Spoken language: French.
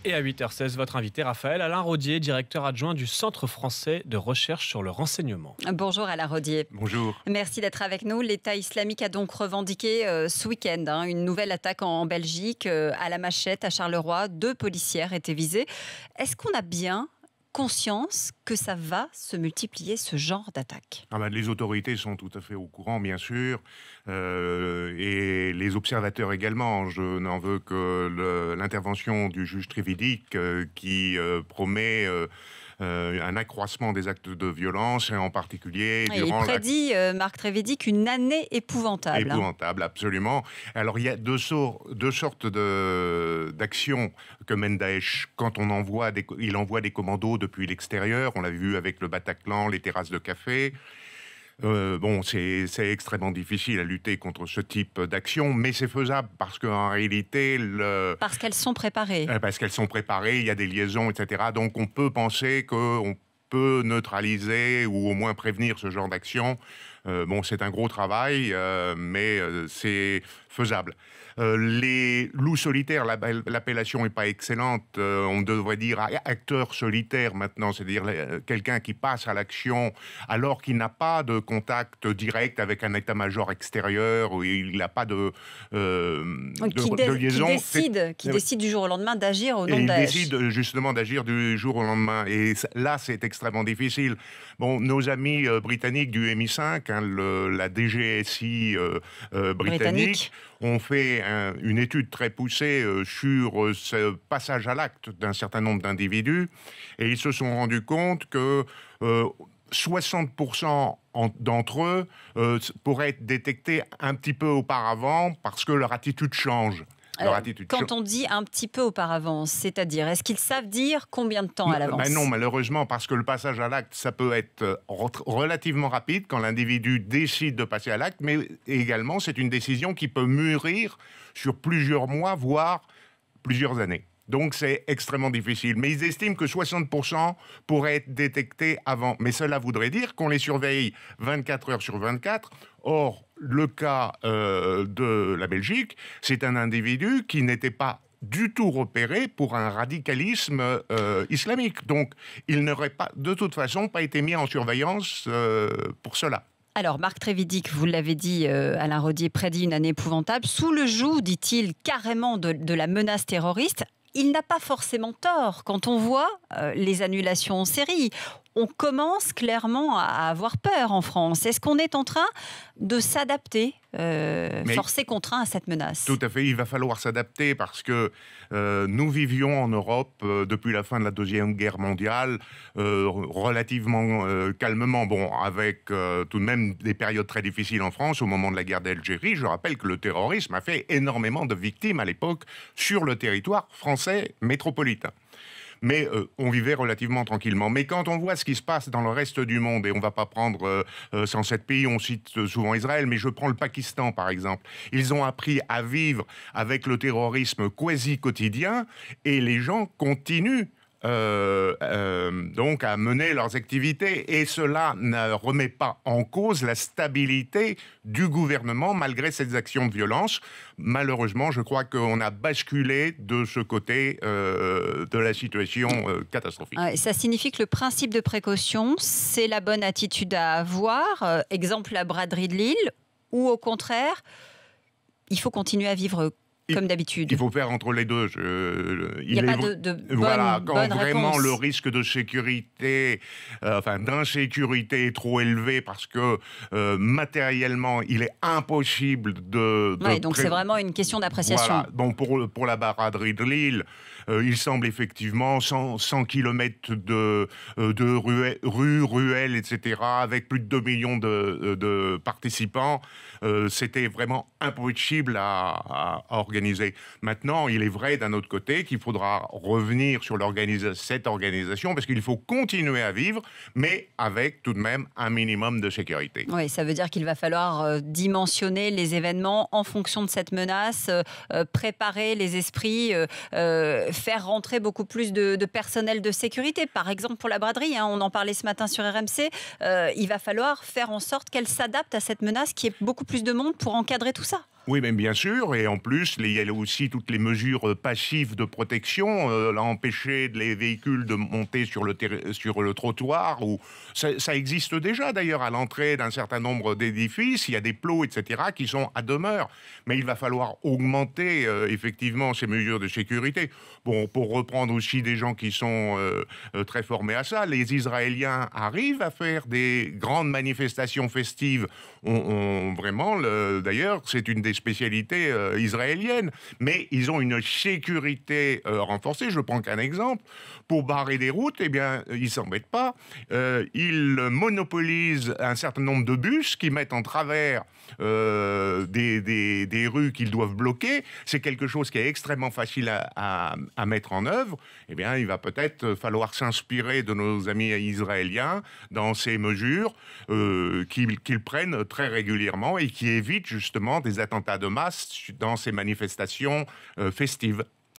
Et à 8h16, votre invité Raphaël Alain Rodier, directeur adjoint du Centre français de recherche sur le renseignement. Bonjour Alain Rodier. Bonjour. Merci d'être avec nous. L'État islamique a donc revendiqué ce week-end une nouvelle attaque en Belgique, à la machette, à Charleroi. 2 policières étaient visées. Est-ce qu'on a bien conscience que ça va se multiplier, ce genre d'attaque? Les autorités sont tout à fait au courant, bien sûr, et les observateurs également. Je n'en veux que l'intervention du juge Trévidic qui promet un accroissement des actes de violence, et en particulier il prédit, Marc Trévidic, une année épouvantable. Épouvantable, absolument. Alors, il y a deux sortes d'actions que mène Daesh. Quand il envoie des commandos depuis l'extérieur, on l'a vu avec le Bataclan, les terrasses de café. C'est extrêmement difficile à lutter contre ce type d'action, mais c'est faisable parce qu'en réalité... Parce qu'elles sont préparées. Parce qu'elles sont préparées, il y a des liaisons, etc. Donc on peut penser qu'on peut neutraliser ou au moins prévenir ce genre d'action. C'est un gros travail, mais c'est faisable. Les loups solitaires, l'appellation n'est pas excellente. On devrait dire acteur solitaire maintenant, c'est-à-dire quelqu'un qui passe à l'action alors qu'il n'a pas de contact direct avec un état-major extérieur, où il n'a pas de liaison. Qui décide du jour au lendemain d'agir au nom de Daesh. Il décide justement d'agir du jour au lendemain. Et là, c'est extrêmement difficile. Nos amis britanniques du MI5, la DGSI britannique, ont fait une étude très poussée sur ce passage à l'acte d'un certain nombre d'individus, et ils se sont rendus compte que 60% d'entre eux pourraient être détectés un petit peu auparavant parce que leur attitude change. Quand on dit un petit peu auparavant, c'est-à-dire, est-ce qu'ils savent dire combien de temps à l'avance? Non, malheureusement, parce que le passage à l'acte, ça peut être relativement rapide quand l'individu décide de passer à l'acte, mais également, c'est une décision qui peut mûrir sur plusieurs mois, voire plusieurs années. Donc, c'est extrêmement difficile. Mais ils estiment que 60% pourraient être détectés avant. Mais cela voudrait dire qu'on les surveille 24 heures sur 24. Or, le cas de la Belgique, c'est un individu qui n'était pas du tout repéré pour un radicalisme islamique. Donc, il n'aurait pas, de toute façon, pas été mis en surveillance pour cela. Alors, Marc Trévidic, vous l'avez dit, Alain Rodier prédit une année épouvantable. Sous le joug, dit-il, carrément de la menace terroriste. Il n'a pas forcément tort. Quand on voit les annulations en série, on commence clairement à avoir peur en France. Est-ce qu'on est en train de s'adapter, forcé contraint à cette menace? Tout à fait, il va falloir s'adapter parce que nous vivions en Europe depuis la fin de la Deuxième Guerre mondiale relativement calmement, avec tout de même des périodes très difficiles en France au moment de la guerre d'Algérie. Je rappelle que le terrorisme a fait énormément de victimes à l'époque sur le territoire français métropolitain. Mais on vivait relativement tranquillement. Mais quand on voit ce qui se passe dans le reste du monde, et on ne va pas prendre 107 pays, on cite souvent Israël, mais je prends le Pakistan par exemple. Ils ont appris à vivre avec le terrorisme quasi quotidien, et les gens continuent donc à mener leurs activités, et cela ne remet pas en cause la stabilité du gouvernement malgré ces actions de violence. Malheureusement, je crois qu'on a basculé de ce côté de la situation catastrophique. Ça signifie que le principe de précaution, c'est la bonne attitude à avoir, exemple la braderie de Lille, ou au contraire, il faut continuer à vivre comme d'habitude? Il faut faire entre les deux. Il n'y a pas de bonne vraiment réponse. Le risque de sécurité, d'insécurité est trop élevé parce que matériellement, il est impossible de donc c'est vraiment une question d'appréciation. Voilà. Pour la braderie de Lille, il semble effectivement 100 km de rues, ruelles, etc., avec plus de 2 millions de participants. C'était vraiment impossible à organiser. Maintenant, il est vrai d'un autre côté qu'il faudra revenir sur cette organisation parce qu'il faut continuer à vivre, mais avec tout de même un minimum de sécurité. Oui, ça veut dire qu'il va falloir dimensionner les événements en fonction de cette menace, préparer les esprits, faire rentrer beaucoup plus de personnel de sécurité. Par exemple, pour la braderie, on en parlait ce matin sur RMC, il va falloir faire en sorte qu'elle s'adapte à cette menace, qui est beaucoup plus de monde pour encadrer tout ça. Oui, mais bien sûr, et en plus, il y a aussi toutes les mesures passives de protection, empêcher les véhicules de monter sur sur le trottoir, ou ça existe déjà d'ailleurs à l'entrée d'un certain nombre d'édifices, il y a des plots, etc., qui sont à demeure. Mais il va falloir augmenter effectivement ces mesures de sécurité. Bon, pour reprendre aussi des gens qui sont très formés à ça, les Israéliens arrivent à faire des grandes manifestations festives. Vraiment, d'ailleurs, c'est une des spécialités israéliennes, mais ils ont une sécurité renforcée. Je prends qu'un exemple. Pour barrer des routes, eh bien, ils s'embêtent pas. Ils monopolisent un certain nombre de bus qui mettent en travers des rues qu'ils doivent bloquer. C'est quelque chose qui est extrêmement facile à mettre en œuvre. Eh bien, il va peut-être falloir s'inspirer de nos amis israéliens dans ces mesures qu'ils prennent très régulièrement et qui évitent justement des attentats de masse dans ces manifestations festives.